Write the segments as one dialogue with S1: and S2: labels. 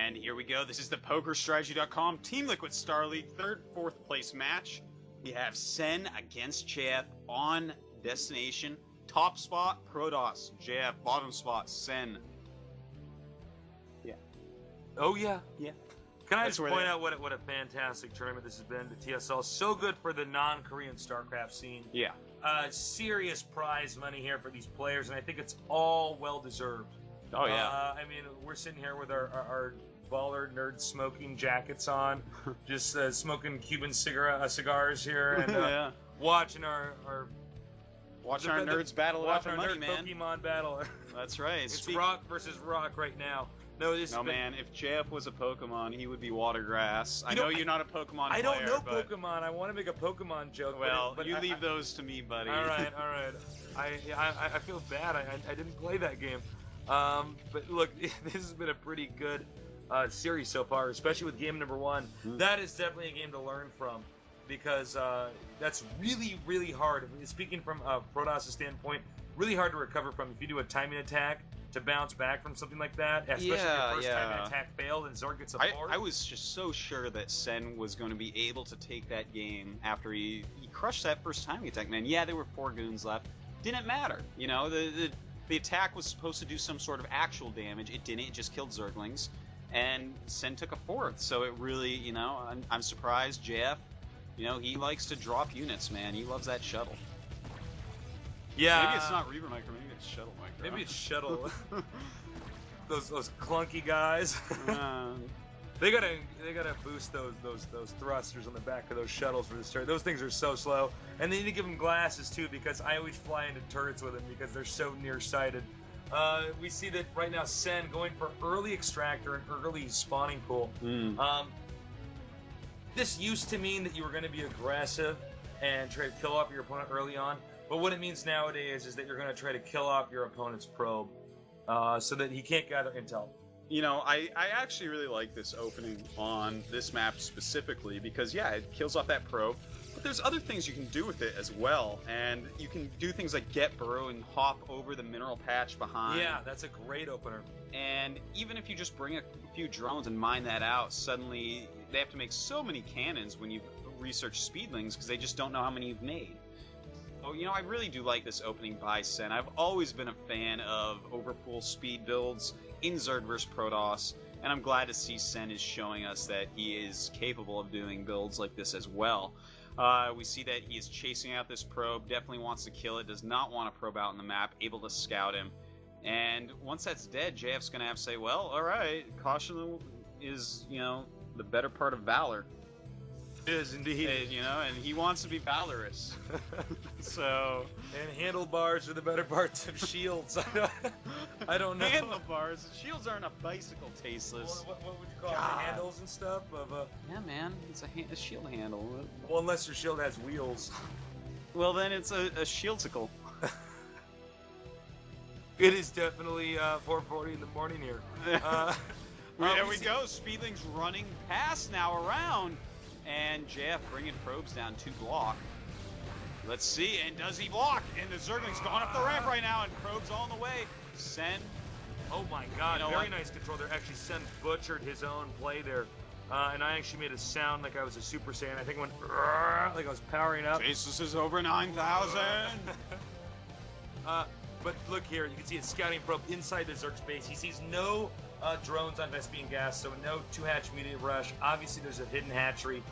S1: And here we go. This is the PokerStrategy.com Team Liquid Star League 3rd, 4th place match. We have Sen against JF on destination. Top spot, Protoss. JF, bottom spot, Sen. Yeah.
S2: Oh, yeah.
S1: Yeah.
S2: Can I just point out what a fantastic tournament this has been to TSL? So good for the non-Korean StarCraft scene.
S1: Yeah.
S2: Serious prize money here for these players, and I think it's all well-deserved.
S1: Oh, yeah.
S2: I mean, we're sitting here with our baller nerd smoking jackets on, just smoking Cuban cigars here, and
S1: yeah.
S2: watching our
S1: nerds battle out for money, man.
S2: Pokemon battle.
S1: That's right.
S2: It's rock versus rock right now.
S1: Man, if JF was a Pokemon, he would be Watergrass. I know you're not a Pokemon player.
S2: I don't know Pokemon. I want to make a Pokemon joke.
S1: Well,
S2: but
S1: you leave those to me, buddy.
S2: All right. I feel bad. I didn't play that game. But look, this has been a pretty good series so far, especially with game number 1. That is definitely a game to learn from, because that's really, really hard. Speaking from Protoss' standpoint, really hard to recover from. If you do a timing attack to bounce back from something like that, especially if your first time an attack failed and Zerg gets a fourth.
S1: I was just so sure that Sen was going to be able to take that game after he crushed that first timing attack, man. Yeah, there were 4 goons left. Didn't matter. You know, the attack was supposed to do some sort of actual damage. It didn't. It just killed Zerglings. And Sen took a 4th. So it really, you know, I'm surprised. JF, you know, he likes to drop units, man. He loves that shuttle.
S2: Yeah.
S1: Maybe it's not Reaver Micro. Maybe it's Shuttle Micro.
S2: Maybe it's Shuttle. those clunky guys. They gotta boost those thrusters on the back of those shuttles for this turret. Those things are so slow, and they need to give them glasses too, because I always fly into turrets with them because they're so nearsighted. We see that right now Sen going for early extractor and early spawning pool. This used to mean that you were going to be aggressive and try to kill off your opponent early on, but what it means nowadays is that you're going to try to kill off your opponent's probe so that he can't gather intel.
S1: You know, I actually really like this opening on this map specifically because, yeah, it kills off that probe, but there's other things you can do with it as well, and you can do things like get burrow and hop over the mineral patch behind.
S2: Yeah, that's a great opener.
S1: And even if you just bring a few drones and mine that out, suddenly they have to make so many cannons when you research speedlings because they just don't know how many you've made. Oh, you know, I really do like this opening by Sen. I've always been a fan of overpool speed builds in Zerg vs. Protoss, and I'm glad to see Sen is showing us that he is capable of doing builds like this as well. We see that he is chasing out this probe, definitely wants to kill it, does not want to probe out on the map, able to scout him. And once that's dead, JF's going to have to say, well, alright, caution is, you know, the better part of valor.
S2: It is indeed.
S1: And, you know, and he wants to be valorous. So,
S2: and handlebars are the better parts of shields. I don't know.
S1: Handlebars. Shields aren't a bicycle, tasteless.
S2: What would you call it? The handles and stuff of
S1: Yeah, man. It's a shield handle.
S2: Well, unless your shield has wheels.
S1: Well, then it's a shieldsicle.
S2: It is definitely 4:40 in the morning here.
S1: There we go. Speedling's running past now around. And JF bringing probes down to block. Let's see, and does he block? And the Zergling's gone up the ramp right now, and probes on the way. Sen.
S2: Oh my god,
S1: you know
S2: very nice control there. Actually, Sen butchered his own play there. And I actually made a sound like I was a Super Saiyan. I think it went like I was powering up.
S1: Jesus is over 9,000.
S2: But look here, you can see a scouting probe inside the Zerg space. He sees no drones on Vespian gas, so no 2-hatch immediate rush. Obviously, there's a hidden hatchery,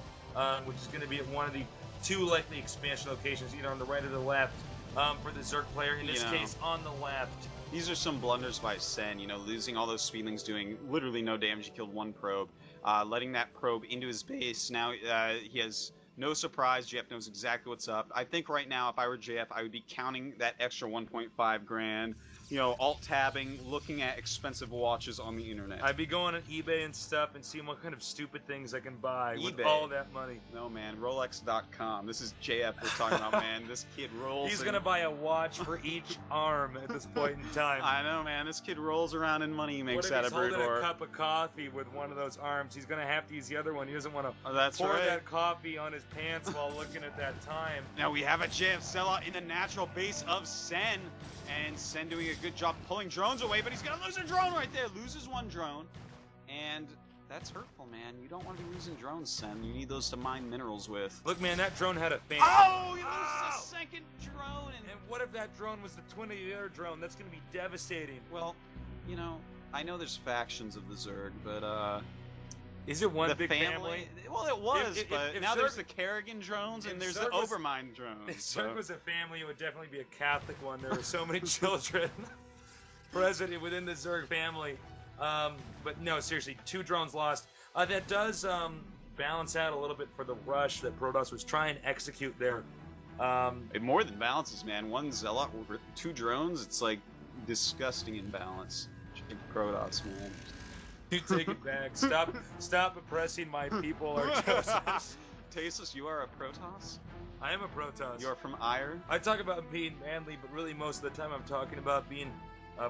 S2: which is going to be at one of the 2 likely expansion locations, either on the right or the left, for the Zerg player. In this case, on the left.
S1: These are some blunders by Sen, you know, losing all those speedlings, doing literally no damage. He killed 1 probe, letting that probe into his base. Now he has no surprise. JF knows exactly what's up. I think right now, if I were JF, I would be counting that extra 1.5 grand. You know, alt-tabbing, looking at expensive watches on the internet.
S2: I'd be going on eBay and stuff and seeing what kind of stupid things I can buy with
S1: eBay.
S2: all that money.
S1: No, man. Rolex.com. This is JF we're talking about, man. This kid rolls.
S2: He's going to buy a watch for each arm at this point in time.
S1: I know, man. This kid rolls around in money he makes out of
S2: What if he's holding
S1: Birdor.
S2: a cup of coffee with one of those arms? He's going to have to use the other one. He doesn't want to pour
S1: right.
S2: that coffee on his pants while looking at that time.
S1: Now we have a JF sellout in the natural base of Sen. And Sen doing a good job pulling drones away, but he's going to lose a drone right there. Loses 1 drone. And that's hurtful, man. You don't want to be losing drones, Sen. You need those to mine minerals with.
S2: Look, man, that drone had a fan.
S1: Oh, you lost a second drone.
S2: And what if that drone was the twin of the other drone? That's going to be devastating.
S1: Well, you know, I know there's factions of the Zerg, but,
S2: is it one
S1: the
S2: big family?
S1: Well, it was, but now
S2: Zerg,
S1: there's the Kerrigan drones and there's the Overmind drones.
S2: If Zerg was a family, it would definitely be a Catholic one. There are so many children present within the Zerg family. But no, seriously, 2 drones lost. That does balance out a little bit for the rush that Protoss was trying to execute there.
S1: It more than balances, man. 1 Zealot, 2 drones, it's like disgusting imbalance. Protoss, man.
S2: You take it back. Stop oppressing my people, Artosis.
S1: Tasus, you are a Protoss?
S2: I am a Protoss.
S1: You are from Ire?
S2: I talk about being manly, but really most of the time I'm talking about being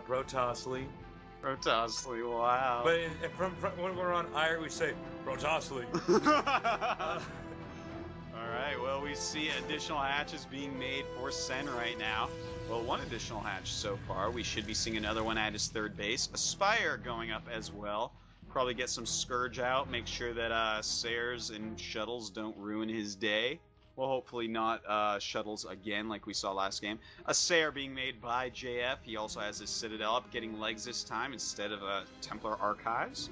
S2: Protossly.
S1: Protossly, wow.
S2: But from when we're on Ire, we say Protossly.
S1: Alright, well, we see additional hatches being made for Sen right now. Well, 1 additional hatch so far. We should be seeing another one at his 3rd base. A Spire going up as well. Probably get some Scourge out. Make sure that Sayers and Shuttles don't ruin his day. Well, hopefully not Shuttles again like we saw last game. A Sayer being made by JF. He also has his Citadel up, getting legs this time instead of Templar Archives.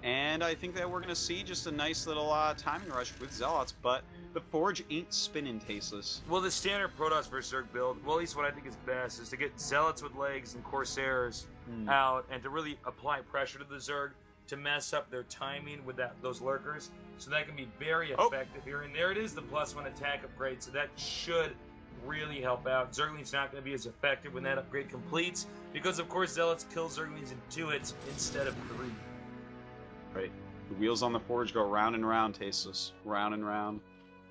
S1: And I think that we're going to see just a nice little timing rush with Zealots, but the Forge ain't spinning, Tasteless.
S2: Well, the standard Protoss vs. Zerg build, well, at least what I think is best, is to get Zealots with legs and Corsairs out, and to really apply pressure to the Zerg to mess up their timing with those lurkers, so that can be very effective here. And there it is, the +1 attack upgrade, so that should really help out. Zergling's not going to be as effective when that upgrade completes, because of course Zealots kill Zerglings in 2 hits instead of 3.
S1: Right. The wheels on the Forge go round and round, Tasteless. Round and round.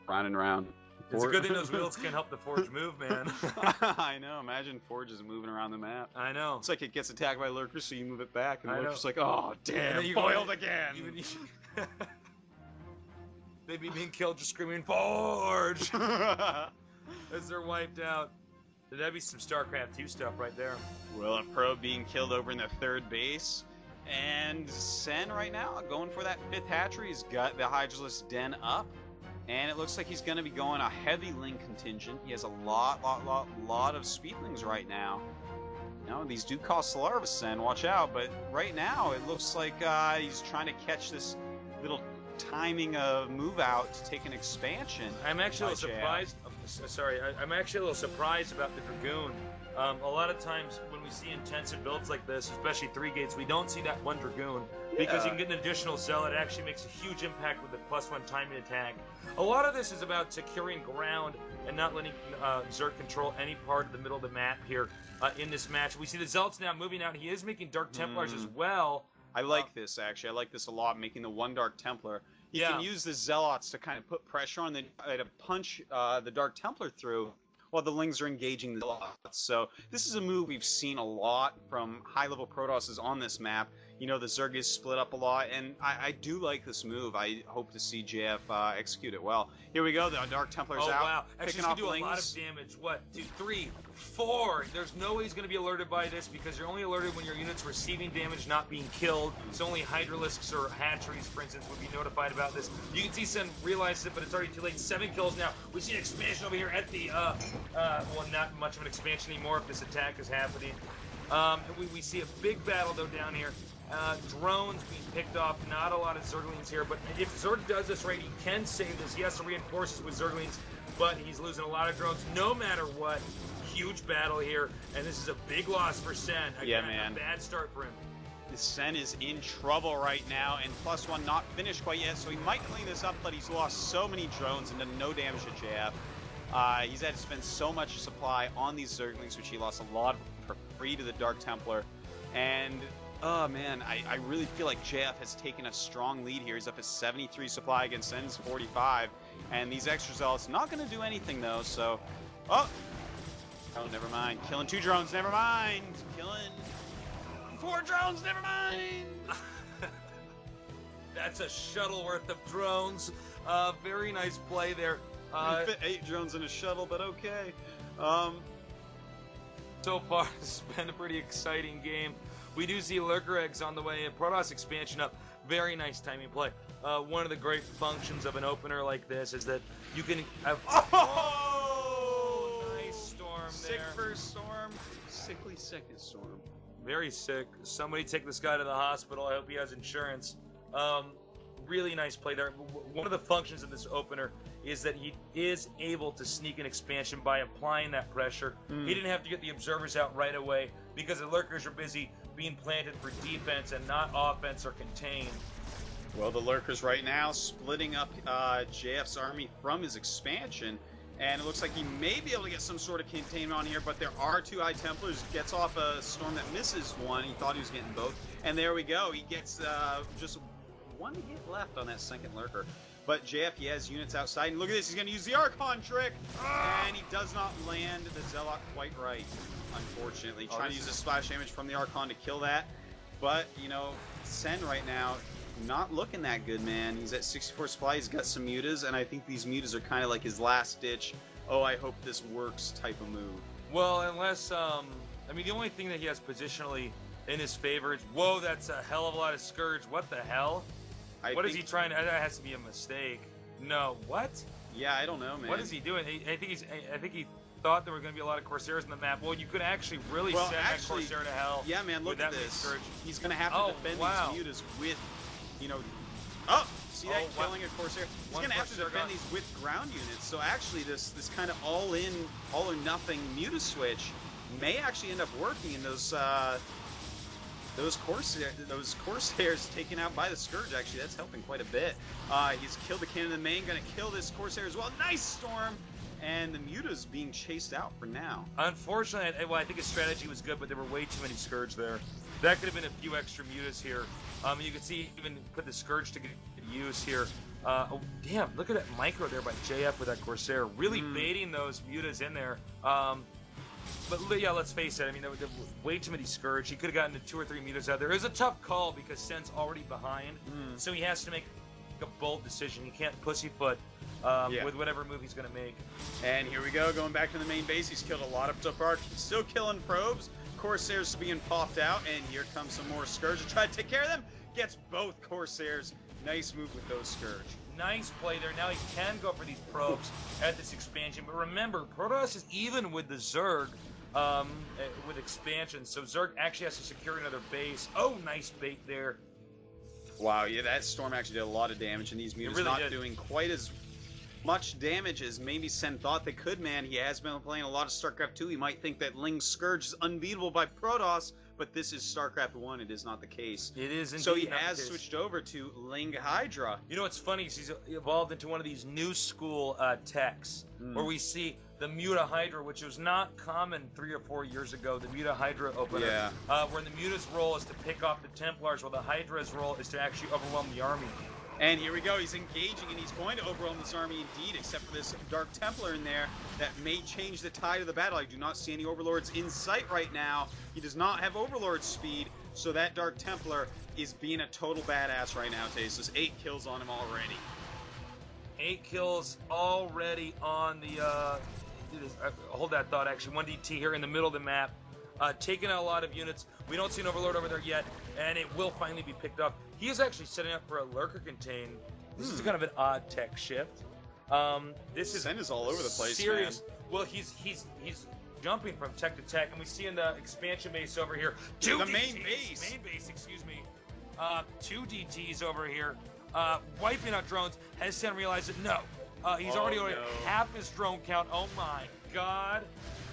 S1: Round and round.
S2: It's a good thing those wheels can help the Forge move, man.
S1: I know. Imagine Forge is moving around the map.
S2: I know.
S1: It's like it gets attacked by lurkers, so you move it back, and the lurker's like, oh, damn,
S2: you
S1: foiled again.
S2: They'd be being killed just screaming, Forge! As they're wiped out. That'd be some StarCraft 2 stuff right there.
S1: Well, a probe being killed over in the 3rd base. And Sen right now going for that 5th hatchery. He's got the Hydralisk Den up. And it looks like he's going to be going a heavy Link contingent. He has a lot of Speedlings right now. No, these do cost a lot of Sen, watch out. But right now, it looks like he's trying to catch this little timing of move out to take an expansion.
S2: I'm actually a little surprised. I'm actually a little surprised about the Dragoon. A lot of times when we see intensive builds like this, especially 3 gates, we don't see that 1 Dragoon because you can get an additional Zealot. It actually makes a huge impact with the +1 timing attack. A lot of this is about securing ground and not letting Zerg control any part of the middle of the map here in this match. We see the Zealots now moving out. He is making Dark Templars as well.
S1: I like this, actually. I like this a lot, making the 1 Dark Templar. He can use the Zealots to kind of put pressure on to punch the Dark Templar through while the Lings are engaging the Zealots. So this is a move we've seen a lot from high-level Protosses on this map. You know, the Zerg is split up a lot, and I do like this move. I hope to see JF execute it well. Here we go, the Dark Templar's out.
S2: Oh, wow. Actually, he's going to do
S1: Lings.
S2: a lot of damage. 1, 2, 3, 4. There's no way he's going to be alerted by this because you're only alerted when your unit's receiving damage, not being killed. So only Hydralisks or Hatcheries, for instance, would be notified about this. You can see Sen realizes it, but it's already too late. 7 kills now. We see an expansion over here at the, well, not much of an expansion anymore if this attack is happening. We see a big battle, though, down here. Drones being picked off, not a lot of Zerglings here, but if Zerg does this right, he can save this. He has to reinforce this with Zerglings, but he's losing a lot of drones no matter what. Huge battle here, and this is a big loss for Sen. Again,
S1: man.
S2: A bad start for him.
S1: Sen is in trouble right now, and +1 not finished quite yet, so he might clean this up, but he's lost so many drones and done no damage to JF. He's had to spend so much supply on these Zerglings, which he lost a lot for free to the Dark Templar, and oh man, I really feel like JF has taken a strong lead here. He's up at 73 supply against Sen's 45. And these extra Zealots not going to do anything though, so... Oh, never mind. Killing 2 drones, never mind. Killing 4 drones, never mind.
S2: That's a shuttle worth of drones. Very nice play there.
S1: Fit 8 drones in a shuttle, but okay.
S2: So far, it's been a pretty exciting game. We do see Lurker Eggs on the way, and Protoss expansion up. Very nice timing play. One of the great functions of an opener like this is that you can have... Oh! Nice storm there.
S1: Sick first storm, sickly second storm.
S2: Very sick. Somebody take this guy to the hospital. I hope he has insurance. Really nice play there. One of the functions of this opener is that he is able to sneak an expansion by applying that pressure. He didn't have to get the observers out right away because the lurkers are busy being planted for defense and not offense or contain.
S1: Well, the lurkers right now splitting up JF's army from his expansion, and it looks like he may be able to get some sort of containment on here, but there are two High Templars. Gets off a storm that misses one. He thought he was getting both, and there we go. He gets just one hit left on that second lurker. But JF, he has units outside, and look at this, he's going to use the Archon trick, and he does not land the Zealot quite right, unfortunately. Trying to use a splash damage from the Archon to kill that, but, you know, Sen right now, not looking that good, man. He's at 64 supply, he's got some mutas, and I think these mutas are kind of like his last-ditch, oh, I hope this works type of move.
S2: Well, unless, I mean, the only thing that he has positionally in his favor is, whoa, that's a hell of a lot of Scourge. What the hell? What is he trying to... That has to be a mistake. No, what?
S1: Yeah, I don't know, man.
S2: What is he doing? I think he thought there were going to be a lot of Corsairs in the map. Well, you could actually really send that Corsair to hell.
S1: Yeah, man, look at this. He's going to have to defend these mutas with, you know... Oh! See that? Killing a Corsair. He's going to have to defend these with ground units. So actually, this kind of all-in, all-or-nothing muta switch may actually end up working in those Corsairs taken out by the Scourge. Actually, that's helping quite a bit. He's killed the cannon in the main, gonna kill this Corsair as well. Nice storm! And the muta's being chased out for now.
S2: Unfortunately, well, I think his strategy was good, but there were way too many Scourge there. That could have been a few extra mutas here. You can see even put the Scourge to good use here. Oh, damn, look at that micro there by JF with that Corsair. Really baiting those mutas in there. But yeah, let's face it. I mean, there were way too many Scourge. He could have gotten 2 or 3 meters out there. It was a tough call because Sen's already behind, so he has to make a bold decision. He can't pussyfoot with whatever move he's going to make.
S1: And here we go, going back to the main base. He's killed a lot of Tupark. He's still killing probes. Corsairs being popped out, and here comes some more Scourge to try to take care of them. Gets both Corsairs. Nice move with those Scourge.
S2: Nice play there. Now he can go for these probes at this expansion. But remember, Protoss is even with the Zerg with expansion. So Zerg actually has to secure another base. Oh, nice bait there.
S1: Wow, yeah, that storm actually did a lot of damage, and these mutas really not doing quite as much damage as maybe Sen thought they could, man. He has been playing a lot of StarCraft 2. He might think that Ling's Scourge is unbeatable by Protoss, but this is StarCraft 1. It is not the case.
S2: It is indeed.
S1: So he has switched over to Ling Hydra.
S2: You know what's funny is he's evolved into one of these new school techs, where we see the Muta Hydra, which was not common 3 or 4 years ago, the Muta Hydra opener, where the Muta's role is to pick off the Templars, while the Hydra's role is to actually overwhelm the army.
S1: And here we go, he's engaging, and he's going to overwhelm this army indeed, except for this Dark Templar in there that may change the tide of the battle. I do not see any Overlords in sight right now. He does not have Overlord speed, so that Dark Templar is being a total badass right now, Tasteless. 8 kills on him already.
S2: 8 kills already on the, hold that thought, actually. 1DT here in the middle of the map. Taking out a lot of units. We don't see an Overlord over there yet, and it will finally be picked up. He is actually setting up for a Lurker contain. This is kind of an odd tech shift. This is
S1: Sen is all over the place,
S2: serious.
S1: Man.
S2: Well, he's jumping from tech to tech, and we see in the expansion base over here
S1: the main base.
S2: Main base, excuse me. 2 DTs over here, wiping out drones. Has Sen realized that? No. He's already half his drone count. Oh my God.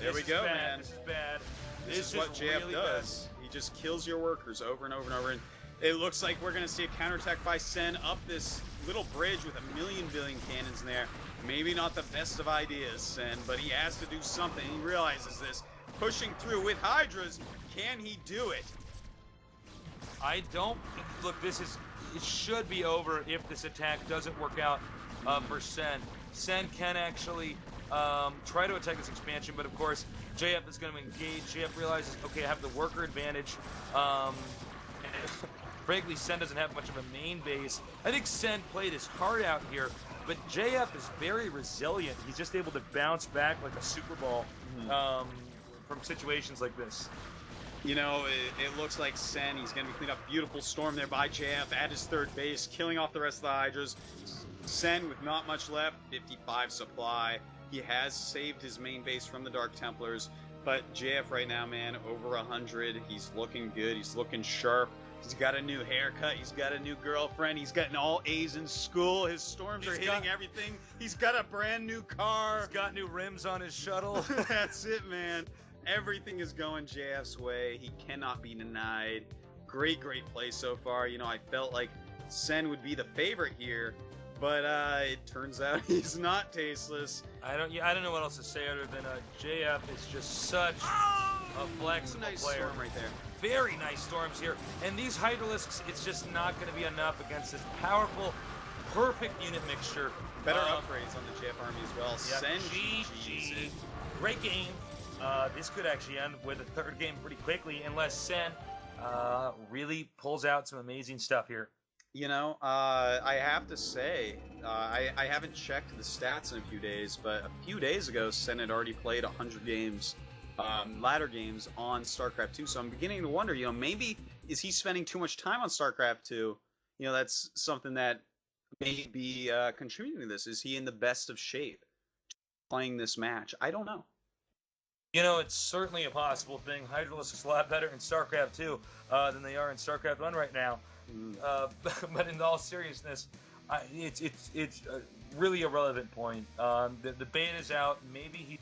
S1: There we go, man.
S2: This is bad.
S1: This is what JF really does. Bad. He just kills your workers over and over and over. And it looks like we're going to see a counterattack by Sen up this little bridge with a million cannons in there. Maybe not the best of ideas, Sen, but he has to do something. He realizes this. Pushing through with Hydras, can he do it?
S2: I don't. Look, it should be over if this attack doesn't work out for Sen. Sen can actually try to attack this expansion, but of course, JF is going to engage. JF realizes, okay, I have the worker advantage. Frankly, Sen doesn't have much of a main base. I think Sen played his heart out here, but JF is very resilient. He's just able to bounce back like a Super Bowl from situations like this.
S1: You know, it looks like Sen, he's going to be cleaned up. Beautiful storm there by JF at his third base, killing off the rest of the Hydras. Sen with not much left, 55 supply. He has saved his main base from the Dark Templars, but JF right now, man, over 100. He's looking good. He's looking sharp. He's got a new haircut. He's got a new girlfriend. He's gotten all A's in school. His storms are hitting everything. He's got a brand new car.
S2: He's got new rims on his shuttle.
S1: That's it, man. Everything is going JF's way. He cannot be denied. Great play so far. You know, I felt like Sen would be the favorite here, but it turns out he's not tasteless.
S2: I don't know what else to say other than JF is just such a flexible
S1: nice
S2: player.
S1: Storm right there.
S2: Very nice storms here, and these Hydralisks, it's just not going to be enough against this powerful, perfect unit mixture.
S1: Better upgrades on the JF army as well.
S2: Yep. GG. Great game. This could actually end with a third game pretty quickly unless Sen really pulls out some amazing stuff here.
S1: You know, I have to say, I haven't checked the stats in a few days, but a few days ago, Sen had already played 100 games, ladder games on StarCraft 2, so I'm beginning to wonder, you know, maybe is he spending too much time on StarCraft 2? You know, that's something that may be contributing to this. Is he in the best of shape playing this match? I don't know.
S2: You know, it's certainly a possible thing. Hydralisks a lot better in StarCraft 2 than they are in StarCraft 1 right now. But in all seriousness, it's really a relevant point. The bait is out. Maybe he's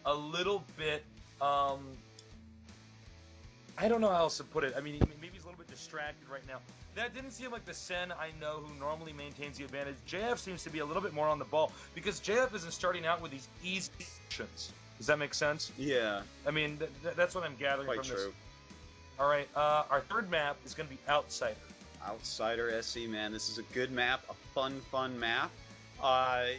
S2: a little bit. I don't know how else to put it. I mean, maybe he's a little bit distracted right now. That didn't seem like the Sen I know who normally maintains the advantage. JF seems to be a little bit more on the ball because JF isn't starting out with these easy actions. Does that make sense?
S1: Yeah.
S2: I mean, that's what I'm gathering
S1: Quite
S2: from
S1: true.
S2: this. All right, our third map is going to be Outsider.
S1: Outsider SE, man. This is a good map, a fun map.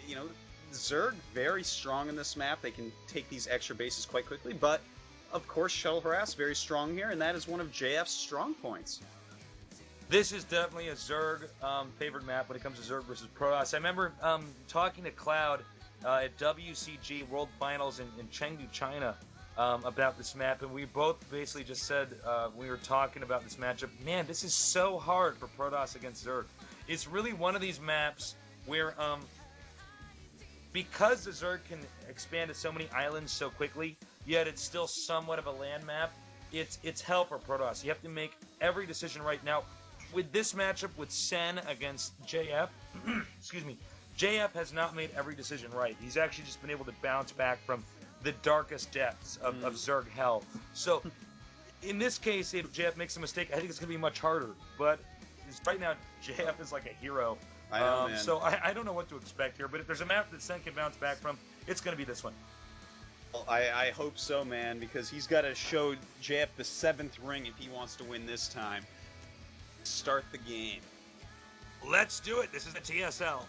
S1: You know, Zerg, very strong in this map. They can take these extra bases quite quickly, but of course, Shuttle Harass, very strong here, and that is one of JF's strong points.
S2: This is definitely a Zerg favorite map when it comes to Zerg versus Protoss. I remember talking to Cloud at WCG World Finals in Chengdu, China, about this map, and we both basically just said we were talking about this matchup. Man, this is so hard for Protoss against Zerg. It's really one of these maps where, because the Zerg can expand to so many islands so quickly, yet it's still somewhat of a land map. It's hell for Protoss. You have to make every decision right now. With this matchup with Sen against JF, excuse me, JF has not made every decision right. He's actually just been able to bounce back from the darkest depths of Zerg hell. So, in this case, if JF makes a mistake, I think it's going to be much harder. But right now, JF is like a hero.
S1: I know, man.
S2: So I don't know what to expect here. But if there's a map that Sen can bounce back from, it's going to be this one.
S1: Well, I hope so, man, because he's got to show JF the 7th ring if he wants to win this time. Start the game.
S2: Let's do it. This is the TSL.